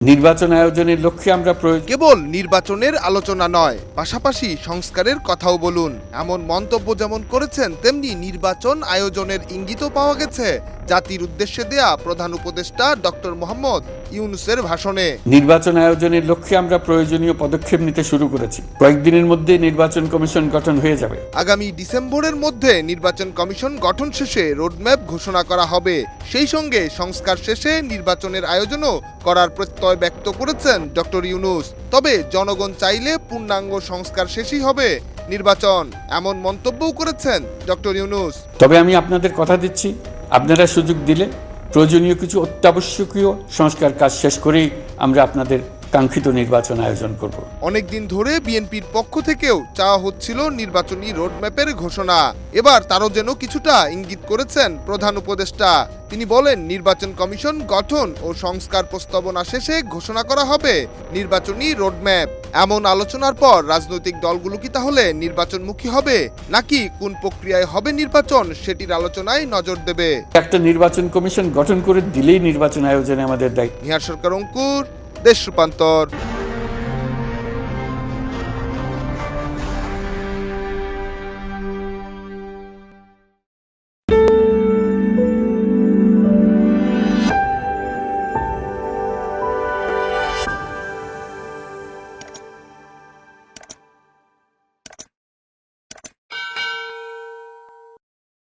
নির্বাচন আয়োজনের লক্ষ্যে আমরা কেবল নির্বাচনের আলোচনা নয়, পাশাপাশি সংস্কারের কথাও বলুন, এমন মন্তব্য যেমন করেছেন তেমনি নির্বাচন আয়োজনের ইঙ্গিতও পাওয়া গেছে জাতির উদ্দেশ্যে দেয়া প্রধান উপদেষ্টা ডক্টর মোহাম্মদ ইউনূসের ভাষণে। নির্বাচন আয়োজনের লক্ষ্যে আমরা প্রয়োজনীয় পদক্ষেপ নিতে শুরু করেছি। কয়েকদিনের মধ্যে নির্বাচন কমিশন গঠন হয়ে যাবে। আগামী ডিসেম্বরের মধ্যে নির্বাচন কমিশন গঠন শেষে রোডম্যাপ ঘোষণা করা হবে। সেই সঙ্গে সংস্কার শেষে নির্বাচনের আয়োজনও করার প্রত্যয় ব্যক্ত করেছেন ডক্টর ইউনূস। তবে জনগণ চাইলে পূর্ণাঙ্গ সংস্কার শেষই হবে নির্বাচন, এমন মন্তব্যও করেছেন ডক্টর ইউনূস। তবে আমি আপনাদের কথা দিচ্ছি, আপনারা সুযোগ দিলে প্রয়োজনীয় কিছু অত্যাবশ্যকীয় সংস্কার কাজ শেষ করেই আমরা আপনাদের কাঙ্ক্ষিত নির্বাচন আয়োজন করব। অনেকদিন ধরে বিএনপির পক্ষ থেকেও চাওয়া হচ্ছিল নির্বাচনী রোডম্যাপের ঘোষণা। এবার তারও যেন কিছুটা ইঙ্গিত করেছেন প্রধান উপদেষ্টা। তিনি বলেন, নির্বাচন কমিশন গঠন ও সংস্কার প্রস্তাবনা শেষে ঘোষণা করা হবে নির্বাচনী রোডম্যাপ। এমন আলোচনার পর রাজনৈতিক দলগুলো কি তাহলে নির্বাচনমুখী হবে, নাকি কোন প্রক্রিয়ায় হবে নির্বাচন সেটির আলোচনায় নজর দেবে? একটা নির্বাচন কমিশন গঠন করে দিলেই নির্বাচন আয়োজনে আমাদের দায়িত্ব। নিহার সরকার, অঙ্কুর, দেশ রূপান্তর।